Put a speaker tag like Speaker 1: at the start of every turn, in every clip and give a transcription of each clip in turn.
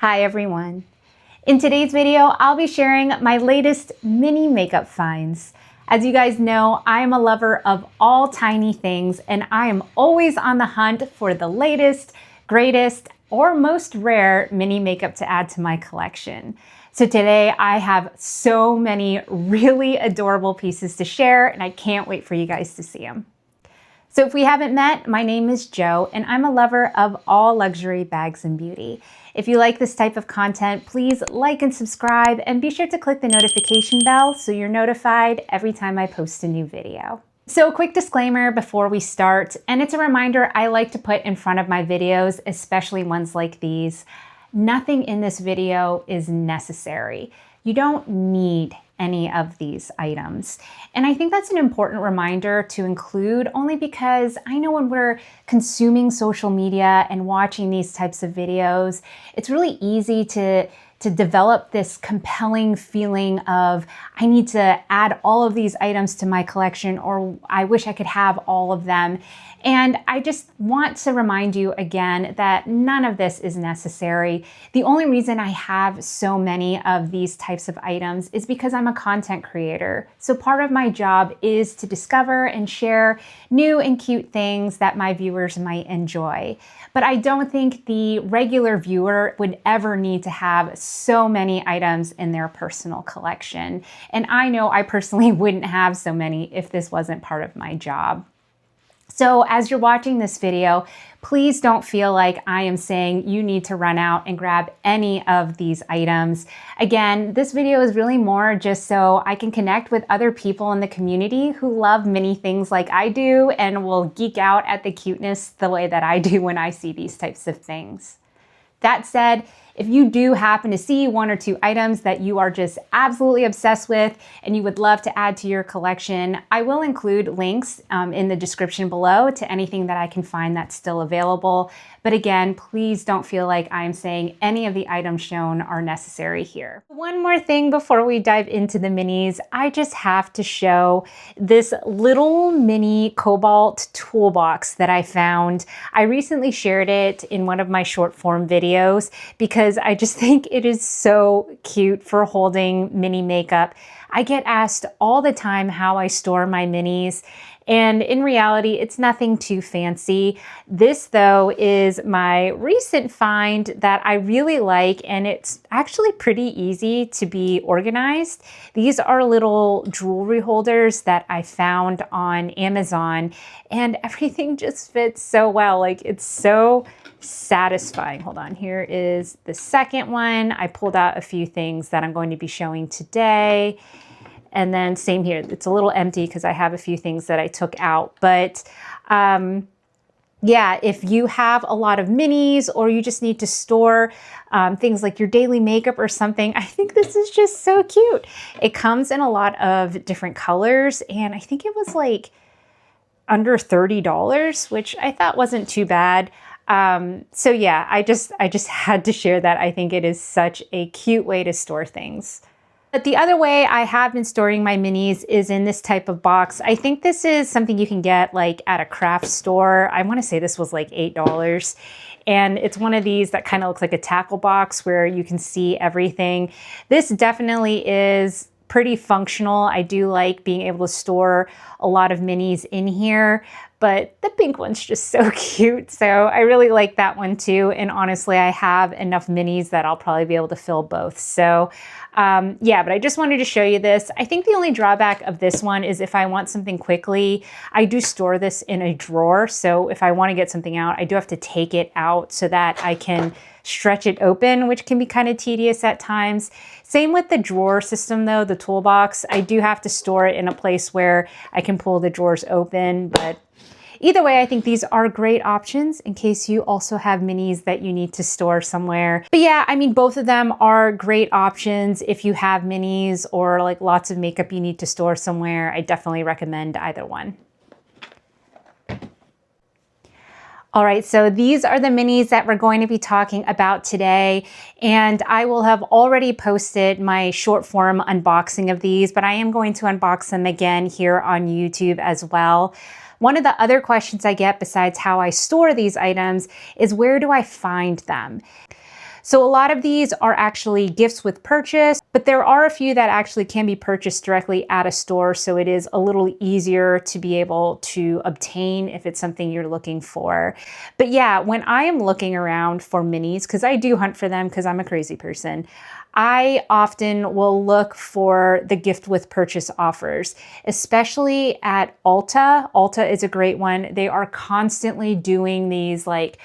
Speaker 1: Hi everyone. In today's video, I'll be sharing my latest mini makeup finds. As you guys know, I am a lover of all tiny things and I am always on the hunt for the latest, greatest, or most rare mini makeup to add to my collection. So today I have so many really adorable pieces to share and I can't wait for you guys to see them. So if we haven't met, my name is Jo and I'm a lover of all luxury bags and beauty. If you like this type of content, please like and subscribe and be sure to click the notification bell so you're notified every time I post a new video. So a quick disclaimer before we start, and it's a reminder I like to put in front of my videos, especially ones like these. Nothing in this video is necessary. You don't need any of these items. And I think that's an important reminder to include only because I know when we're consuming social media and watching these types of videos, it's really easy to develop this compelling feeling of I need to add all of these items to my collection, or I wish I could have all of them. And I just want to remind you again that none of this is necessary. The only reason I have so many of these types of items is because I'm a content creator. So part of my job is to discover and share new and cute things that my viewers might enjoy. But I don't think the regular viewer would ever need to have so many items in their personal collection. And I know I personally wouldn't have so many if this wasn't part of my job. So as you're watching this video, please don't feel like I am saying you need to run out and grab any of these items. Again, this video is really more just so I can connect with other people in the community who love many things like I do and will geek out at the cuteness the way that I do when I see these types of things. That said, if you do happen to see one or two items that you are just absolutely obsessed with and you would love to add to your collection, I will include links in the description below to anything that I can find that's still available. But again, please don't feel like I'm saying any of the items shown are necessary here. One more thing before we dive into the minis, I just have to show this little mini cobalt toolbox that I found. I recently shared it in one of my short form videos because I just think it is so cute for holding mini makeup. I get asked all the time how I store my minis, and in reality, it's nothing too fancy. This though is my recent find that I really like, and it's actually pretty easy to be organized. These are little jewelry holders that I found on Amazon, and everything just fits so well. Like, it's so satisfying. Hold on, here is the second one. I pulled out a few things that I'm going to be showing today. And then same here, it's a little empty because I have a few things that I took out. But yeah, if you have a lot of minis or you just need to store things like your daily makeup or something, I think this is just so cute. It comes in a lot of different colors, and I think it was like under $30, which I thought wasn't too bad. So yeah, I just had to share that. I think it is such a cute way to store things. But the other way I have been storing my minis is in this type of box. I think this is something you can get like at a craft store. I want to say this was like $8. And it's one of these that kind of looks like a tackle box where you can see everything. This definitely is pretty functional. I do like being able to store a lot of minis in here, but the pink one's just so cute. So I really like that one too. And honestly, I have enough minis that I'll probably be able to fill both. So yeah, but I just wanted to show you this. I think the only drawback of this one is if I want something quickly, I do store this in a drawer. So if I want to get something out, I do have to take it out so that I can stretch it open, which can be kind of tedious at times. Same with the drawer system though, the toolbox. I do have to store it in a place where I can pull the drawers open, but either way, I think these are great options in case you also have minis that you need to store somewhere. But yeah, I mean, both of them are great options if you have minis or like lots of makeup you need to store somewhere. I definitely recommend either one. All right, so these are the minis that we're going to be talking about today, and I will have already posted my short form unboxing of these, but I am going to unbox them again here on YouTube as well. One of the other questions I get besides how I store these items is where do I find them? So a lot of these are actually gifts with purchase, but there are a few that actually can be purchased directly at a store. So it is a little easier to be able to obtain if it's something you're looking for. But yeah, when I am looking around for minis, because I do hunt for them because I'm a crazy person, I often will look for the gift with purchase offers, especially at Ulta. Ulta is a great one. They are constantly doing these like,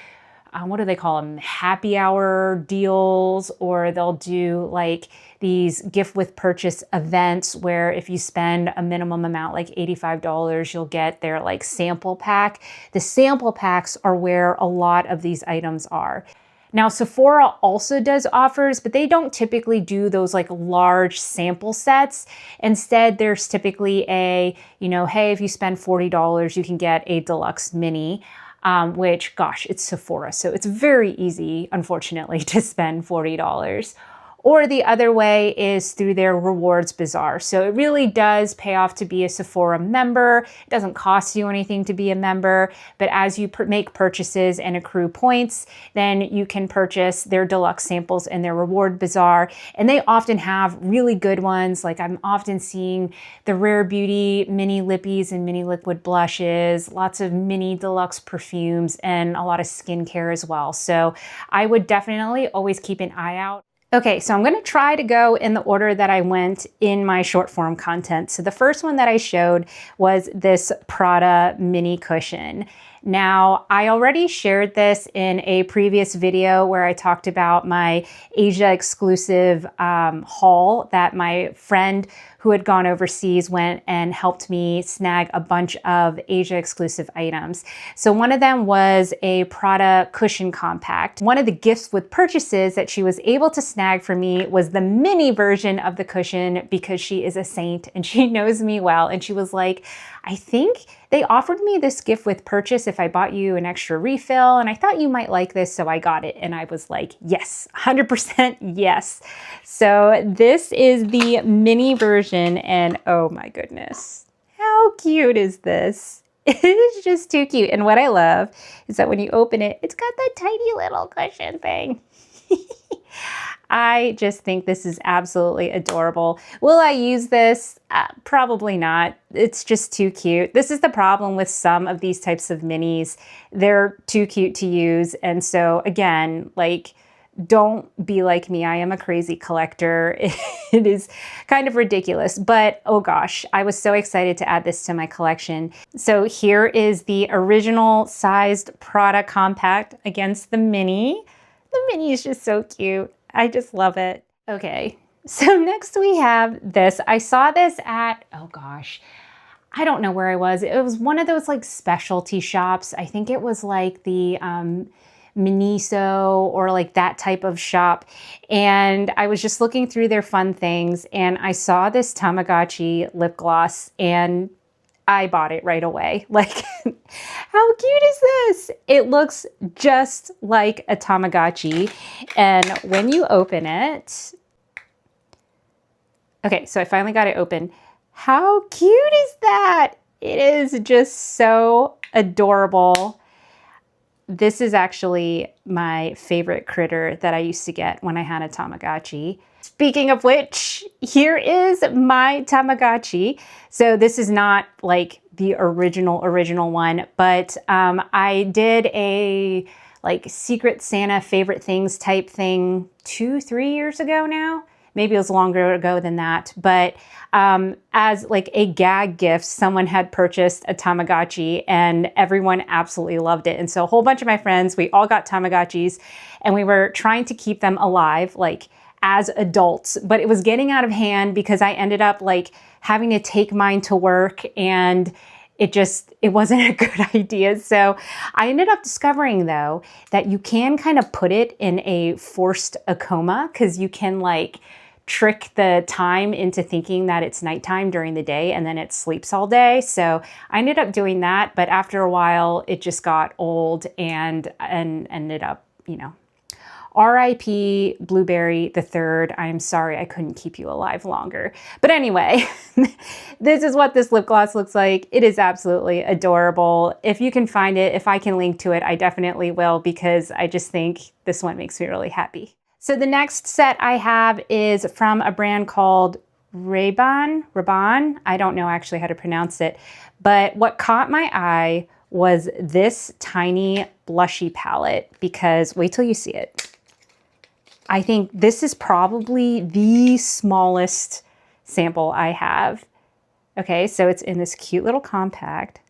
Speaker 1: what do they call them? Happy hour deals, or they'll do like these gift with purchase events where if you spend a minimum amount, like $85, you'll get their like sample pack. The sample packs are where a lot of these items are. Now, Sephora also does offers, but they don't typically do those like large sample sets. Instead, there's typically a, hey, if you spend $40, you can get a deluxe mini. Which, gosh, it's Sephora, so it's very easy, unfortunately, to spend $40. Or the other way is through their rewards bazaar. So it really does pay off to be a Sephora member. It doesn't cost you anything to be a member, but as you make purchases and accrue points, then you can purchase their deluxe samples in their reward bazaar. And they often have really good ones. Like I'm often seeing the Rare Beauty mini lippies and mini liquid blushes, lots of mini deluxe perfumes, and a lot of skincare as well. So I would definitely always keep an eye out. Okay, so I'm gonna try to go in the order that I went in my short form content. So the first one that I showed was this Prada mini cushion. Now, I already shared this in a previous video where I talked about my Asia exclusive haul that my friend who had gone overseas went and helped me snag a bunch of Asia exclusive items. So one of them was a Prada cushion compact. One of the gifts with purchases that she was able to snag for me was the mini version of the cushion because she is a saint and she knows me well. And she was like, I think they offered me this gift with purchase if I bought you an extra refill, and I thought you might like this, so I got it. And I was like, yes, 100% yes. So this is the mini version, and oh my goodness, how cute is this? It is just too cute. And what I love is that when you open it, it's got that tiny little cushion thing. I just think this is absolutely adorable. Will I use this? Probably not. It's just too cute. This is the problem with some of these types of minis. They're too cute to use. And so again, like, don't be like me. I am a crazy collector. It is kind of ridiculous, but oh gosh, I was so excited to add this to my collection. So here is the original sized Prada compact against the mini. The mini is just so cute. I just love it. Okay, so next we have this. I saw this at, oh gosh, I don't know where I was. It was one of those like specialty shops. I think it was like the Miniso or like that type of shop. And I was just looking through their fun things and I saw this Tamagotchi lip gloss and I bought it right away. Like, how cute is this? It looks just like a Tamagotchi. And when you open it, okay, so I finally got it open. How cute is that? It is just so adorable. This is actually my favorite critter that I used to get when I had a Tamagotchi. Speaking of which, here is my Tamagotchi. So this is not like the original one, but I did a like Secret Santa favorite things type thing 2-3 years ago now. Maybe it was longer ago than that, but as like a gag gift, someone had purchased a Tamagotchi and everyone absolutely loved it. And so a whole bunch of my friends, we all got Tamagotchis and we were trying to keep them alive, like as adults, but it was getting out of hand because I ended up like having to take mine to work and it wasn't a good idea. So I ended up discovering though, that you can kind of put it in a forced a coma because you can like trick the time into thinking that it's nighttime during the day and then it sleeps all day. So I ended up doing that, but after a while it just got old and ended up, R.I.P. Blueberry the Third. I'm sorry I couldn't keep you alive longer. But anyway, this is what this lip gloss looks like. It is absolutely adorable. If you can find it, if I can link to it, I definitely will because I just think this one makes me really happy. So the next set I have is from a brand called Rabanne. I don't know actually how to pronounce it, but what caught my eye was this tiny blushy palette, because wait till you see it. I think this is probably the smallest sample I have. Okay, so it's in this cute little compact.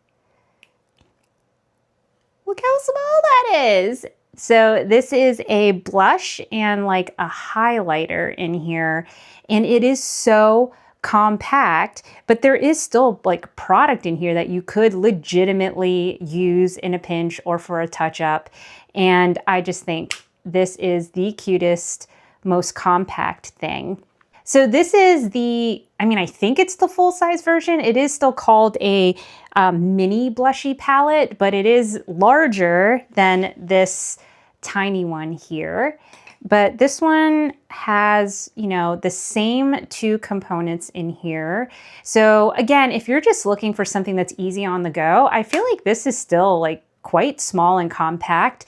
Speaker 1: Look how small that is. So this is a blush and like a highlighter in here, and it is so compact, but there is still like product in here that you could legitimately use in a pinch or for a touch up. And I just think this is the cutest, most compact thing. So this is the, I think it's the full-size version. It is still called a mini blushy palette, but it is larger than this tiny one here. But this one has, the same two components in here. So again, if you're just looking for something that's easy on the go, I feel like this is still like quite small and compact,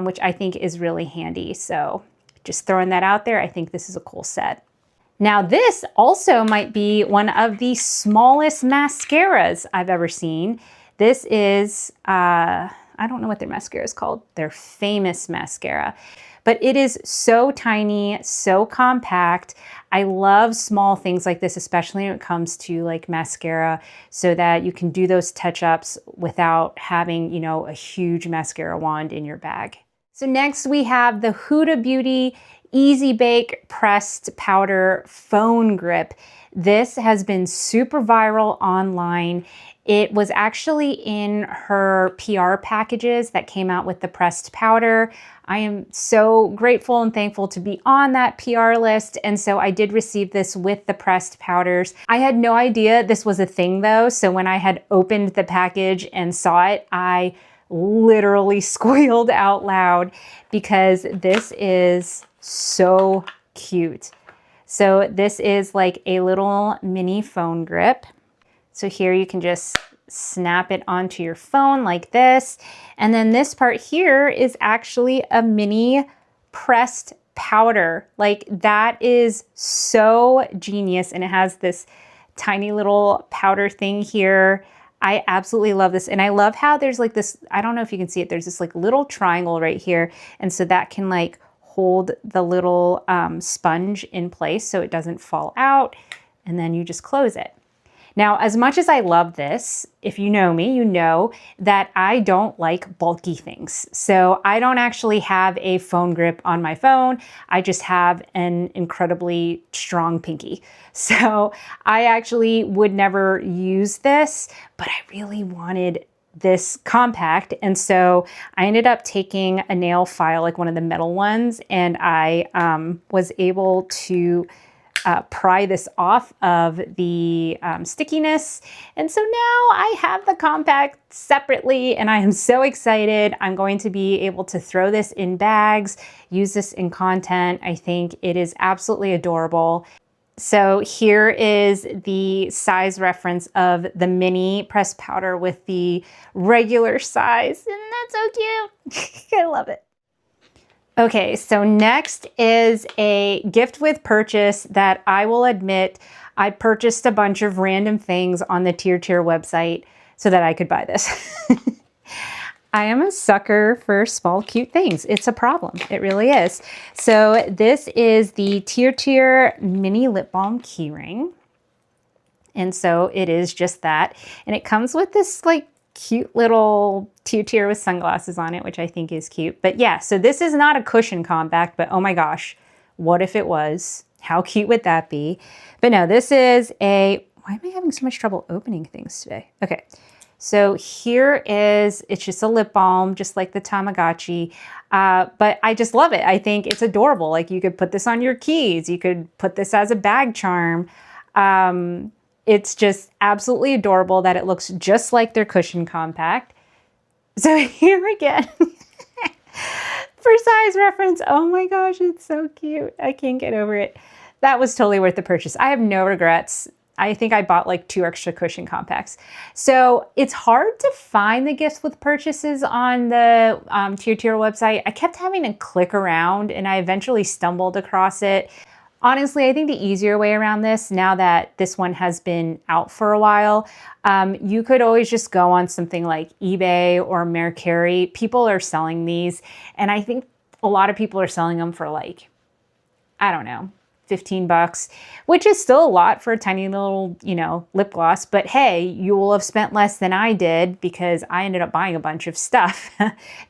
Speaker 1: which I think is really handy. So just throwing that out there, I think this is a cool set. Now this also might be one of the smallest mascaras I've ever seen. This is, I don't know what their mascara is called, their famous mascara, but it is so tiny, so compact. I love small things like this, especially when it comes to like mascara, so that you can do those touch-ups without having, a huge mascara wand in your bag. So next we have the Huda Beauty Easy Bake Pressed Powder Phone Grip. This has been super viral online. It was actually in her PR packages that came out with the pressed powder. I am so grateful and thankful to be on that PR list. And so I did receive this with the pressed powders. I had no idea this was a thing though. So when I had opened the package and saw it, I literally squealed out loud because this is so cute. So this is like a little mini phone grip. So here you can just snap it onto your phone like this. And then this part here is actually a mini pressed powder. Like that is so genius. And it has this tiny little powder thing here. I absolutely love this. And I love how there's like this, I don't know if you can see it, there's this like little triangle right here. And so that can like hold the little sponge in place so it doesn't fall out, and then you just close it. Now, as much as I love this, if you know me, you know that I don't like bulky things. So I don't actually have a phone grip on my phone. I just have an incredibly strong pinky. So I actually would never use this, but I really wanted this compact. And so I ended up taking a nail file, like one of the metal ones, and I was able to pry this off of the stickiness. And so now I have the compact separately, and I am so excited. I'm going to be able to throw this in bags, use this in content. I think it is absolutely adorable. So here is the size reference of the mini pressed powder with the regular size. And that's so cute. I love it. Okay, so next is a gift with purchase that I will admit I purchased a bunch of random things on the Tirtir website so that I could buy this. I am a sucker for small, cute things. It's a problem. It really is. So this is the Tirtir Mini Lip Balm Keyring. And so it is just that. And it comes with this like cute little Tirtir with sunglasses on it, which I think is cute. But yeah, so this is not a cushion compact, but oh my gosh, what if it was? How cute would that be? But no, this is a, why am I having so much trouble opening things today? Okay. So here is, it's just a lip balm, just like the Tamagotchi, but I just love it. I think it's adorable. Like you could put this on your keys. You could put this as a bag charm. It's just absolutely adorable that it looks just like their cushion compact. So here again, for size reference, oh my gosh, it's so cute. I can't get over it. That was totally worth the purchase. I have no regrets. I think I bought like 2 extra cushion compacts. So it's hard to find the gifts with purchases on the Tirtir website. I kept having to click around and I eventually stumbled across it. Honestly, I think the easier way around this, now that this one has been out for a while, you could always just go on something like eBay or Mercari. People are selling these, and I think a lot of people are selling them for like, I don't know, 15 bucks, which is still a lot for a tiny little, you know, lip gloss. But hey, you will have spent less than I did because I ended up buying a bunch of stuff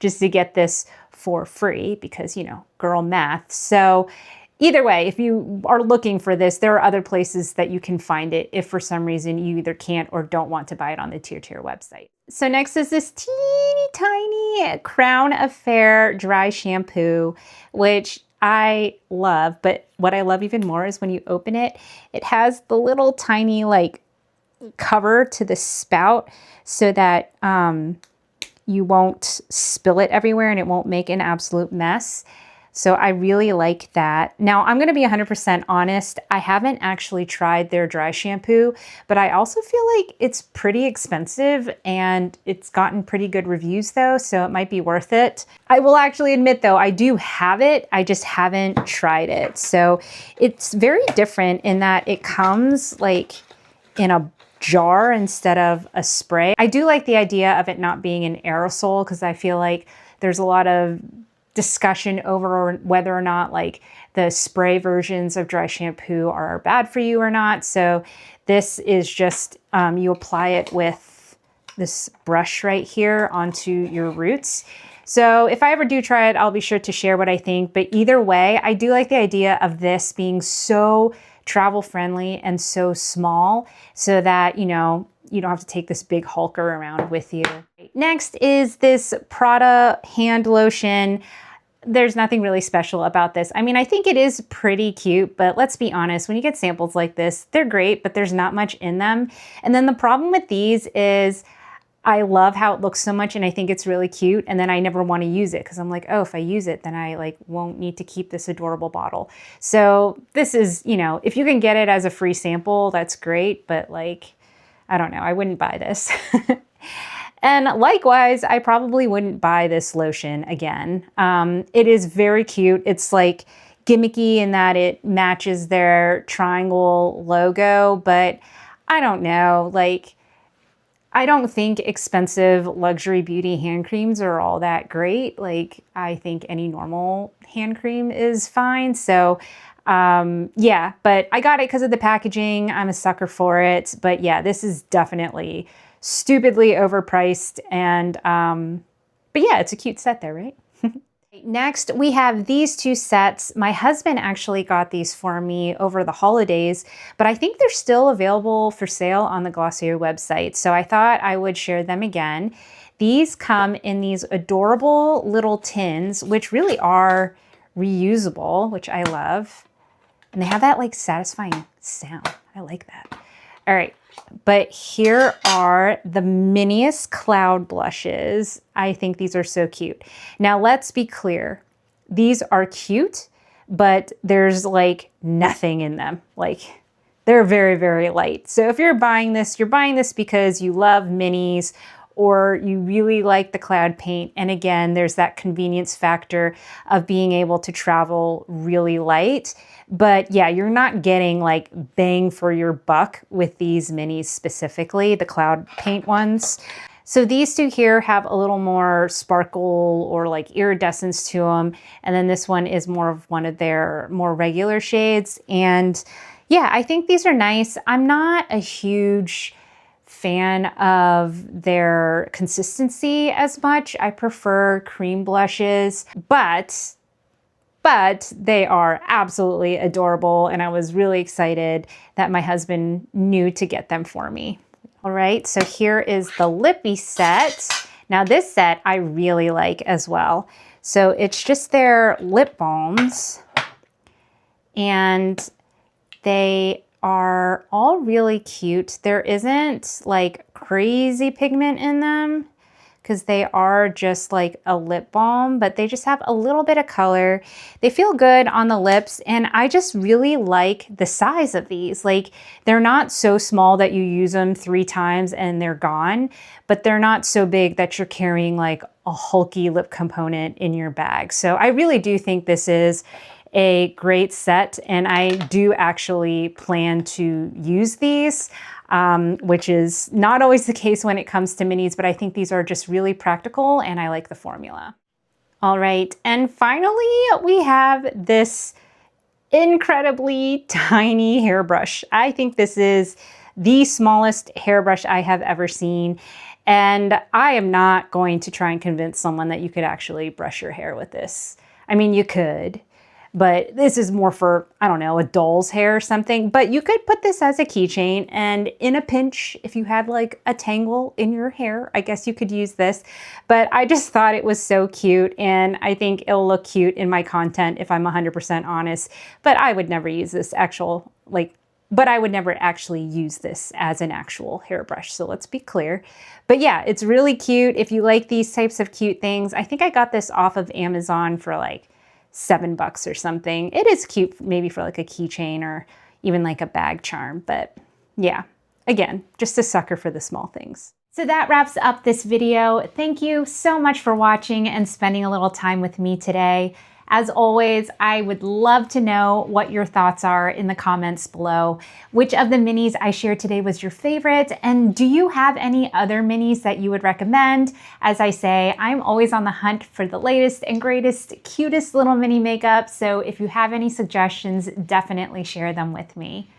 Speaker 1: just to get this for free because, you know, girl math. So either way, if you are looking for this, there are other places that you can find it if for some reason you either can't or don't want to buy it on the Tirtir website. So next is this teeny tiny Crown Affair dry shampoo, which I love. But what I love even more is when you open it, it has the little tiny like cover to the spout so that you won't spill it everywhere and it won't make an absolute mess. So I really like that. Now I'm gonna be 100% honest, I haven't actually tried their dry shampoo, but I also feel like it's pretty expensive and it's gotten pretty good reviews though, so it might be worth it. I will actually admit though, I do have it, I just haven't tried it. So it's very different in that it comes like in a jar instead of a spray. I do like the idea of it not being an aerosol because I feel like there's a lot of discussion over whether or not like the spray versions of dry shampoo are bad for you or not. So this is just, you apply it with this brush right here onto your roots. So if I ever do try it, I'll be sure to share what I think. But either way, I do like the idea of this being so travel friendly and so small so that, you know, you don't have to take this big hulker around with you. Next is this Prada hand lotion. There's nothing really special about this. I mean, I think it is pretty cute, but let's be honest, when you get samples like this, they're great, but there's not much in them. And then the problem with these is I love how it looks so much and I think it's really cute. And then I never want to use it because I'm like, oh, if I use it, then I like won't need to keep this adorable bottle. So this is, you know, if you can get it as a free sample, that's great. But like, I don't know, I wouldn't buy this. And likewise, I probably wouldn't buy this lotion again. It is very cute. It's like gimmicky in that it matches their triangle logo, but I don't know, like, I don't think expensive luxury beauty hand creams are all that great. Like, I think any normal hand cream is fine. So yeah, but I got it because of the packaging. I'm a sucker for it. But yeah, this is definitely stupidly overpriced. And but yeah, it's a cute set there, right? Next, we have these 2 sets. My husband actually got these for me over the holidays, but I think they're still available for sale on the Glossier website. So I thought I would share them again. These come in these adorable little tins, which really are reusable, which I love. And they have that like satisfying sound. I like that. All right, but here are the miniest cloud blushes. I think these are so cute. Now let's be clear. These are cute, but there's like nothing in them. Like they're very, very light. So if you're buying this because you love minis or you really like the cloud paint. And again, there's that convenience factor of being able to travel really light. But yeah, you're not getting like bang for your buck with these minis specifically, the cloud paint ones. So these 2 here have a little more sparkle or like iridescence to them. And then this one is more of one of their more regular shades. And yeah, I think these are nice. I'm not a huge fan of their consistency as much. I prefer cream blushes, but they are absolutely adorable. And I was really excited that my husband knew to get them for me. All right, so here is the lippie set. Now this set I really like as well. So it's just their lip balms and they are all really cute. There isn't like crazy pigment in them because they are just like a lip balm, but they just have a little bit of color. They feel good on the lips, and I just really like the size of these. Like, they're not so small that you use them 3 times and they're gone, but they're not so big that you're carrying like a hulky lip component in your bag. So I really do think this is a great set, and I do actually plan to use these, which is not always the case when it comes to minis, but I think these are just really practical and I like the formula. All right, and finally we have this incredibly tiny hairbrush. I think this is the smallest hairbrush I have ever seen, and I am not going to try and convince someone that you could actually brush your hair with this. I mean, you could, but this is more for, I don't know, a doll's hair or something. But you could put this as a keychain, and in a pinch, if you had like a tangle in your hair, I guess you could use this. But I just thought it was so cute, and I think it'll look cute in my content if I'm 100% honest. But I would never use this but I would never actually use this as an actual hairbrush. So let's be clear. But yeah, it's really cute. If you like these types of cute things, I think I got this off of Amazon for like $7 or something. It is cute maybe for like a keychain or even like a bag charm. But yeah, again, just a sucker for the small things. So that wraps up this video. Thank you so much for watching and spending a little time with me today. As always, I would love to know what your thoughts are in the comments below. Which of the minis I shared today was your favorite? And do you have any other minis that you would recommend? As I say, I'm always on the hunt for the latest and greatest, cutest little mini makeup. So if you have any suggestions, definitely share them with me.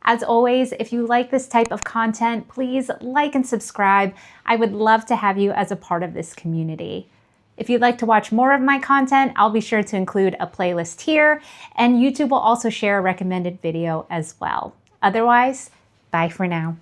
Speaker 1: As always, if you like this type of content, please like and subscribe. I would love to have you as a part of this community. If you'd like to watch more of my content, I'll be sure to include a playlist here, and YouTube will also share a recommended video as well. Otherwise, bye for now.